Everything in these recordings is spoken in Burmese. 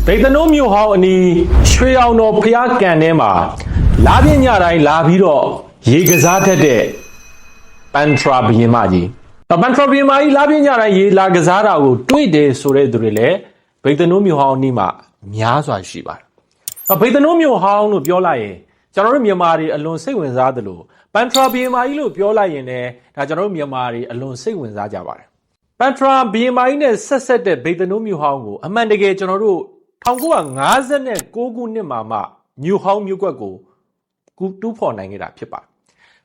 ဒေသနိုးမြို့ဟောင်းအနီးရွှေအောင်တော်ဖျားကန်ထဲမှာလာပြညတိုင်းလာပြီးတော့ရေကစားတတ်တဲ့ပန်ထရာဘရင်မကြီးပန်ထရာဘရင်မကြီးလာပြညတိုင်းရေလာကစားတာကိုတွေ့တယ်ဆိုတဲ့သူတွေလည်းဒေသနိုးမြို့ဟောင်းအနီးမှာများစွာရှိပါတယ်ဒေသနိုးမြို့ဟောင်းလို့ပြောလိုက်ရင်ကျွန်တော်တို့မြန်မာတွေအလွန်စိတ်ဝင်စားသလိုပန်ထရာဘရင်မကြီးလို့ပြောလိုက်ရင်လည်းဒါကျွန်တော်တို့မြန်မာတွေအလွန်စိတ်ဝင်စားကြပါတယ်ပန်ထရာဘရင်မကြီးနဲ့ဆက်ဆက်တဲ့ဒေသနိုးမြို့ဟောင်းကိုအမှန်တကယ်ကျွန်တော်တို့1959ခုနှစ်မှာမှမြို့ဟောင်းမြို့ကွက်ကိုတူးဖော်နိုင်ခဲ့တာဖြစ်ပါတယ်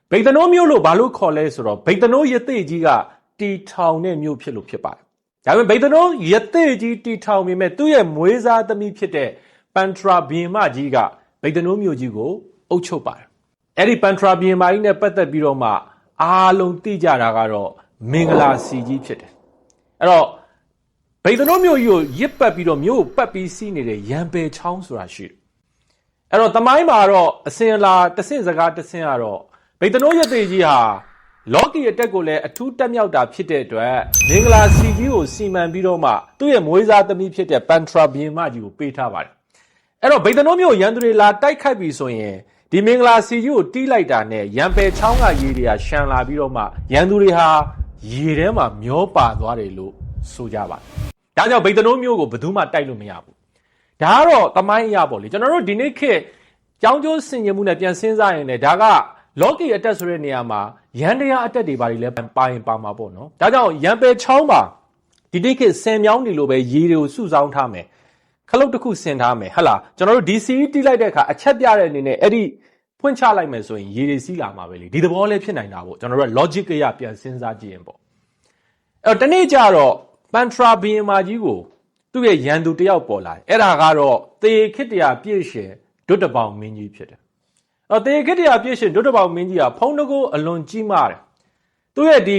ဗိတ်သနိုးမြို့လို့ဘာလို့ခေါ်လဲဆိုတော့ဗိတ်သနိုးရသေးကြီးကတီထောင်တဲ့မြို့ဖြစ်လို့ဖြစ်ပါတယ်ဒါပေမဲ့ဗိတ်သနိုးရသေးကြီးတီထောင်ပေမဲ့သူ့ရဲ့မွေးစားသမီးဖြစ်တဲ့ပန်ထရာဘရင်မကြီးကဗိတ်သနိုးမြို့ကြီးကိုအုပ်ချုပ်ပါတယ်အဲ့ဒီပန်ထရာဘရင်မကြီးနဲ့ပတ်သက်ပြီးတော့မှအားလုံးသိကြတာကတော့မင်္ဂလာစီကြီးဖြစ်တယ်အဲ့တော့ဗိတ်သနိုးမြို့ကြီးကိုရစ်ပတ်ပြီးတော့မြို့ကိုပတ်ပြီးစီးနေတဲ့ရံပယ်ချောင်းဆိုတာရှိတယ်အဲ့တော့တမိုင်းမှာတော့အစင်လာတဆင့်စကားတဆင့်ကတော့ဗိတ်သနိုးရသေးကြီးဟာလော်ကီအတက်ကိုလည်းအထူးတက်မြောက်တာဖြစ်တဲ့အတွက်မင်္ဂလာစီကြီးကိုစီမံပြီးတော့မှသူ့ရဲ့မွေးစားသမီးဖြစ်တဲ့ပန်ထရာဘရင်မကြီးကိုပေးထားပါတယ်အဲ့တော့ဗိတ်သနိုးမြို့ရန်သူတွေလာတိုက်ခိုက်ပြီးဆိုရင်ဒီမင်္ဂလာစီကြီးကိုတီးလိုက်တာနဲ့ရံပယ်ချောင်းကရေတွေကရှမ်းလာပြီးတော့မှရန်သူတွေဟာရေထဲမှာမျောပါသွားတယ်လို့ဆိုကြပါတယ်ဒါကြောင့်ဗိတ်သနိုးမြို့ကိုဘယ်သူမှတိုက်လို့မရဘူးဒါကတော့တမိုင်းအရပေါ့လေကျွန်တော်တို့ဒီနေ့ခေတ်ကြောင်းကျိုးဆင်ခြင်မှုနဲ့ပြန်စဉ်းစားရင်လည်းဒါကလော်ကီအတက်ဆိုတဲ့နေရာမှာရန်တရားအတက်တွေပါလည်းပါရင်ပါမှာပေါ့နော်ဒါကြောင့်ရန်ပယ်ချောင်းမှာဒီနေ့ခေတ်ဆင်မြောင်းနေလို့ပဲရေတွေကိုစုဆောင်းထားမယ်ခလုတ်တစ်ခုဆင်ထားမယ်ဟဟလားကျွန်တော်တို့ဒီစီတီးလိုက်တဲ့အခါအချက်ပြတဲ့အနေနဲ့အဲ့ဒီဖွင့်ချလိုက်မယ်ဆိုရင်ရေတွေစီးလာမှာပဲလေဒီသဘောလေးဖြစ်နိုင်တာပေါ့ကျွန်တော်တို့က logic အရပြန်စဉ်းစားကြည့်ရင်ပေါ့အဲ့တော့တနေ့ကျတော့ပန်ထရာဘရင်မကြီးကိုသူ့ရဲ့ရန်သူတယောက်ပေါ်လာတယ်အဲ့ဒါကတော့သေခေတ္တရာပြည့်ရှင်ဒုတပေါင်မင်းကြီးဖြစ်တယ်အဲ့သေခေတ္တရာပြည့်ရှင်ဒုတပေါင်မင်းကြီးကဖုံးတကိုးအလွန်ကြီးမားတယ်သူ့ရဲ့ဒ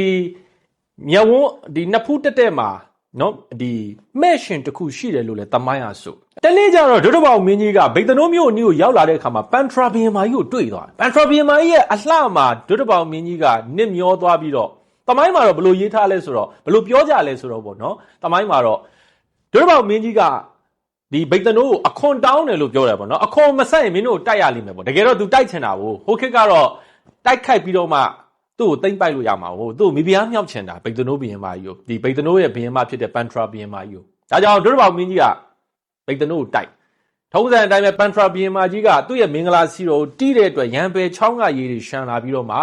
ီမျက်ဝန်းဒီနှစ်ဖူးတက်တက်မှာနော်ဒီမဲ့ရှင်တစ်ခုရှိတယ်လို့လည်းတမိုင်းရဆိုတနေ့ကျတော့ဒုတပေါင်မင်းကြီးကဗိတ်သနိုးမြို့အနီးကိုရောက်လာတဲ့အခါမှာပန်ထရာဘရင်မကြီးကိုတွေ့သွားတယ်ပန်ထရာဘရင်မကြီးရဲ့အလှမှာဒုတပေါင်မင်းကြီးကနစ်မျောသွားပြီးတော့တမိုင်းမှာတော့ဘယ်လိုရေးထားလဲဆိုတော့ဘယ်လိုပြောကြလဲဆိုတော့ပေါ့နော်တမိုင်းမှာတော့ဒုတပေါင်မင်းကြီးကဒီဗိတ်သနိုးကိုအခွန်တောင်းတယ်လို့ပြောတယ်ပေါ့နော်အခွန်မဆက်ရင်မင်းတို့တိုက်ရလိမ့်မယ်ပေါ့တကယ်တော့ तू တိုက်ချင်တာကိုဟိုခေတ်ကတော့တိုက်ခိုက်ပြီးတော့မှသူ့ကိုသိမ့်ပိုက်လို့ရမှာဟုတ်သူ့ကိုမိဖုရားမြောက်ချင်တာဗိတ်သနိုးဘရင်မကြီးကိုဒီဗိတ်သနိုးရဲ့ဘရင်မဖြစ်တဲ့ပန်ထရာဘရင်မကြီးကိုဒါကြောင့်ဒုတပေါင်မင်းကြီးကဗိတ်သနိုးကိုတိုက်ထုံးစံအတိုင်းပဲပန်ထရာဘရင်မကြီးကသူ့ရဲ့မင်္ဂလာစီတော်ကိုတီးတဲ့အတွက်ရံပယ်ချောင်းကရေတွေရှမ်းလာပြီးတော့မှ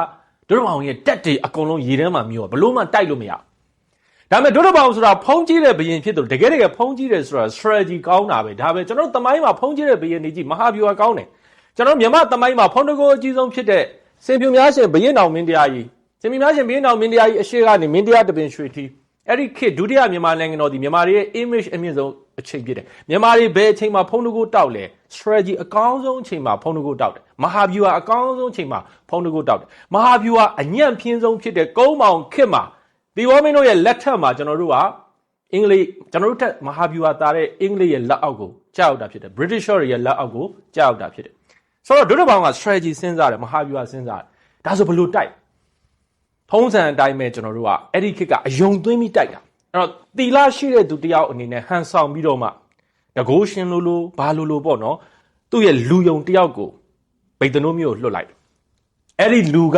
ဒုတပေါင်ရဲ့တက်တွေအကုန်လုံးရေထဲမှာမျောဘလို့မှတိုက်လို့မရဒါပေမဲ့ဒုတပေါင်ဆိုတာဖုံးကြီးတဲ့ဘရင်ဖြစ်တယ်တကယ်ဖုံးကြီးတယ်ဆိုတာ strategy ကောင်းတာပဲဒါပဲကျွန်တော်တမိုင်းမှာဖုံးကြီးတဲ့ဘရင်နေကြီးမဟာဗျူဟာကောင်းတယ်ကျွန်တော်မြန်မာတမိုင်းမှာဖုံးတကိုးအကြီးဆုံးဖြစ်တဲ့စင်ပြူများရှင်ဘရင်တော်မင်းတရားကြီးစင်ပြူများရှင်ဘရင်တော်မင်းတရားကြီးအရှိကနေမင်းတရားတပင်ရွှေထီးအဲ့ဒီခေတ်ဒုတိယမြန်မာနိုင်ငံတော်ဒီမြန်မာတွေရဲ့ image အမြင့်ဆုံးအချိန်ဖြစ်တယ်မြန်မာတွေဘယ်အချိန်မှာဖုံးတကိုးတောက်လဲ strategy အကောင်းဆုံးအချိန်မှာဖုံးတကိုးတောက်တယ်မဟာဗျူဟာအကောင်းဆုံးအချိန်မှာဖုံးတကိုးတောက်တယ်မဟာဗျူဟာအညံ့ပြင်းဆုံးဖြစ်တဲ့ကုန်းမောင်ခေတ်မှာဒီဝမင်းတို့ရဲ့လက်ထက်မှာကျွန်တော်တို့ကအင်္ဂလိပ်ကျွန်တော်တို့ထက်မဟာဗျူဟာတာတဲ့အင်္ဂလိပ်ရဲ့လက်အောက်ကိုကြောက်ရောက်တာဖြစ်တယ် British ရဲ့လက်အောက်ကိုကြောက်ရောက်တာဖြစ်တယ်ဆိုတော့ဒုတပေါင်က strategy စဉ်းစားတယ်မဟာဗျူဟာစဉ်းစားတယ်ဒါဆိုဘယ်လိုတိုက်ထုံးစံအတိုင်းပဲကျွန်တော်တို့ကအဲ့ဒီခေတ်ကအယုံသွင်းပြီးတိုက်တာအဲ့တော့တီလာရှိတဲ့သူတယောက်အနေနဲ့ဟန်ဆောင်ပြီးတော့မှတကိုးရှင်လိုဘာလိုပေါ့နော်သူ့ရဲ့လူယုံတယောက်ကိုဗိတ်သနိုးမြို့ကိုလွှတ်လိုက်အဲ့ဒီလူက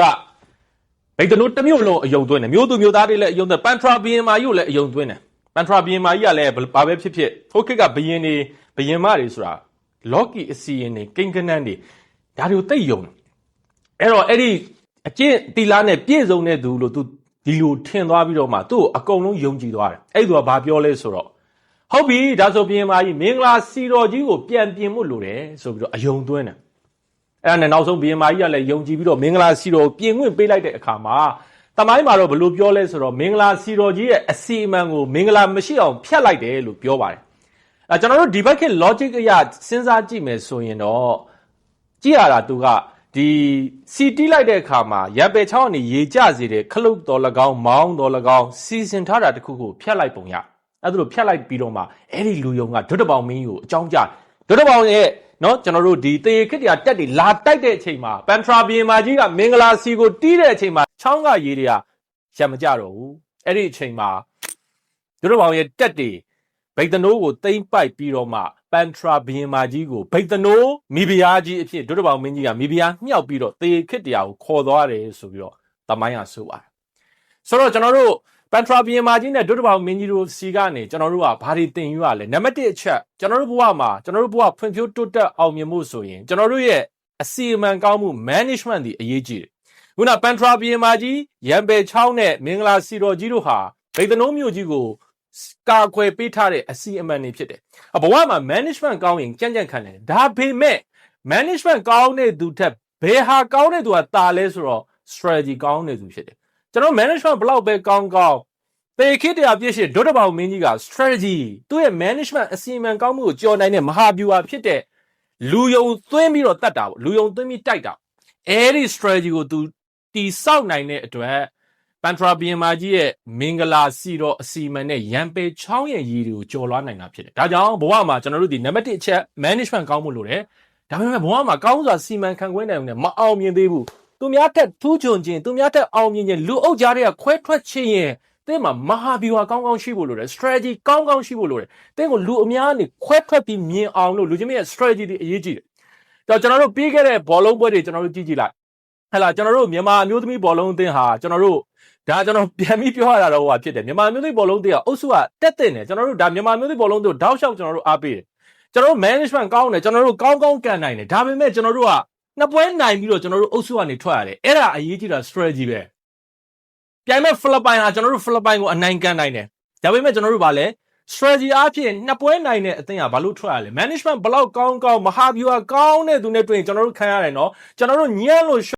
ဗိတ်သနိုးတစ်မြို့လုံးအယုံသွင်းတယ်မြို့သူမြို့သားတွေလည်းအယုံသွင်းပန်ထရာဘရင်မကြီးကိုလည်းအယုံသွင်းတယ်ပန်ထရာဘရင်မကြီးကလည်းဘာပဲဖြစ်ဖြစ်ထိုခေတ်ကဘရင်တွေဘရင်မတွေဆိုတာလော်ကီအစီရင်တွေကိန်းကနန်းတွေဒါတွေကိုသိယုံအဲ့တော့အဲ့ဒီအကျင့်တီလာနဲ့ပြည့်စုံတဲ့သူလို့သူဒီလိုထင်သွားပြီးတော့မှသူ့ကိုအကုန်လုံးယုံကြည်သွားတယ်အဲ့သူကဘာပြောလဲဆိုတော့ဟုတ်ပြီဒါဆိုဘရင်မကြီးမင်္ဂလာစီတော်ကြီးကိုပြန်ပြင်ဖို့လိုတယ်ဆိုပြီးတော့အယုံသွင်းတယ်အဲ့ဒါနဲ့နောက်ဆုံးဘရင်မကြီးကလည်းယုံကြည်ပြီးတော့မင်္ဂလာစီတော်ကိုပြင်ခွင့်ပေးလိုက်တဲ့အခါမှာတမိုင်းမှာတော့ဘယ်လိုပြောလဲဆိုတော့မင်္ဂလာစီတော်ကြီးရဲ့အစီအမံကိုမင်္ဂလာမရှိအောင်ဖျက်လိုက်တယ်လို့ပြောပါတယ်ကျွန်တော်တို့ဒီဘက်ခေတ် logic အရစဉ်းစားကြည့်မယ်ဆိုရင်တော့ကြည့်ရတာသူကဒီစီတီးလိုက်တဲ့အခါမှာရံပယ်ချောင်းကနေရေကျစေတဲ့ခလုတ်တော်၎င်းမောင်းတော်၎င်းစီစဉ်ထားတာတခုကိုဖျက်လိုက်ပုံရအဲ့ဒါလိုဖျက်လိုက်ပြီးတော့မှအဲ့ဒီလူယုံကဒုတပေါင်မင်းကြီးကိုအကြောင်းကြားဒုတပေါင်ရဲ့နော်ကျွန်တော်တို့ဒီသေခေတ္တရာတက်တွေလာတိုက်တဲ့အချိန်မှာပန်ထရာဘရင်မကြီးကမင်္ဂလာစီကိုတီးတဲ့အချိန်မှာချောင်းကရေတွေကရံမကြတော့ဘူးအဲ့ဒီအချိန်မှာဒုတပေါင်ရဲ့တက်တွေ ဘိတ်တနိုးကိုတိမ့်ပိုက်ပြီးတော့မှပန်ထရာဘရင်မာကြီးကိုဘိတ်တနိုးမိဖုရားကြီးအဖြစ်ဒုတဘောင်မင်းကြီးကမိဖုရားမြှောက်ပြီးတော့တေခစ်တရားကိုခေါ်သွားတယ်ဆိုပြီးတော့တမိုင်းကဆိုပါတယ်ဆိုတော့ကျွန်တော်တို့ပန်ထရာဘရင်မာကြီးနဲ့ဒုတဘောင်မင်းကြီးတို့စီကနေကျွန်တော်တို့ကဘာတွေသင်ယူရလဲနံပါတ်1အချက်ကျွန်တော်တို့ဘဝမှာကျွန်တော်တို့ဘဝဖွံ့ဖြိုးတိုးတက်အောင်မြင်မှုဆိုရင်ကျွန်တော်တို့ရဲ့အစီအမံကောင်းမှု management ဒီအရေးကြီးတယ်ခုနပန်ထရာဘရင်မာကြီးရန်ပယ်ချောင်းနဲ့မင်္ဂလာစီတော်ကြီးတို့ဟာဗိတ်တနိုးမြို့ကြီးကိုကာကွယ်ပေးထားတဲ့အစီအမံတွေဖြစ်တယ်ဘဝမှာ management ကောင်းရင်ကြံ့ကြံ့ခံတယ်ဒါပေမဲ့ management ကောင်းတဲ့သူထက်ဘယ်ဟာကောင်းတဲ့သူကတာလဲဆိုတော့ strategy ကောင်းတဲ့သူဖြစ်တယ်ကျွန်တော် management ဘလောက်ပဲကောင်းတေခိတရားပြည့်ရှင်းဒုတဘောင်မင်းကြီးက strategy သူ့ရဲ့ management အစီအမံကောင်းမှုကိုကြော်နိုင်တဲ့မဟာဗျူဟာဖြစ်တဲ့လူယုံသွင်းပြီးတော့တတ်တာပေါ့လူယုံသွင်းပြီးတိုက်တာအဲ့ဒီ strategy ကိုသူတီဆောက်နိုင်တဲ့အတွက်ပန်ထရာဘီယန်မာကြီးရဲ့မင်္ဂလာစီတော်အစီအမံနဲ့ရန်ပေချောင်းရဲ့ရည်တွေကိုကြော်လွှားနိုင်တာဖြစ်တယ်ဒါကြောင့်ဘဝမှာကျွန်တော်တို့ဒီနံပါတ်1အချက် management ကောင်းမှုလို့တယ်ဒါပေမဲ့ဘဝမှာကောင်းစွာစီမံခန့်ခွဲနိုင်တယ်မအောင်မြင်သေးဘူးသူများထက်ထူးချွန်ခြင်းသူများထက်အောင်မြင်ခြင်းလူအုပ်ကြားတွေကခွဲထွက်ခြင်းရဲ့တင်းမှာမဟာဗျူဟာကောင်းကောင်းရှိဖို့လိုတယ် strategy ကောင်းကောင်းရှိဖို့လိုတယ်တင်းကိုလူအများကနေခွဲထွက်ပြီးမြင်အောင်လို့လူချင်းရဲ့ strategy တွေအရေးကြီးတယ်ကျွန်တော်တို့ပြီးခဲ့တဲ့ဘောလုံးပွဲတွေကျွန်တော်တို့ကြည့်လိုက်ဟဲ့လားကျွန်တော်တို့မြန်မာအမျိုးသမီးဘောလုံးအသင်းဟာကျွန်တော်တို့ဒါကျွန်တော်ပြန်ပြီးပြောရတာတော့ဟိုဖြစ်တယ်မြန်မာမျိုးသိဘောလုံးတွေကအုပ်စုကတက်တဲ့နေကျွန်တော်တို့ဒါမြန်မာမျိုးသိဘောလုံးတွေတောက်လျှောက်ကျွန်တော်တို့အားပေးတယ်ကျွန်တော်တို့ management ကောင်းတယ်ကျွန်တော်တို့ကောင်းကန်နိုင်တယ်ဒါပေမဲ့ကျွန်တော်တို့ကနှစ်ပွဲနိုင်ပြီးတော့ကျွန်တော်တို့အုပ်စုကနေထွက်ရတယ်အဲ့ဒါအရေးကြီးတာ strategy ပဲပြိုင်မဲ့ဖိလစ်ပိုင်ဟာကျွန်တော်တို့ဖိလစ်ပိုင်ကိုအနိုင်ကန်နိုင်တယ်ဒါပေမဲ့ကျွန်တော်တို့ဗာလဲ strategy အားဖြင့်နှစ်ပွဲနိုင်တဲ့အသင်းကဘာလို့ထွက်ရလဲ management ဘလောက်ကောင်းမဟာဗျူဟာကောင်းတဲ့သူနဲ့တွေ့ရင်ကျွန်တော်တို့ခံရတယ်နော်ကျွန်တော်တို့ညံ့လို့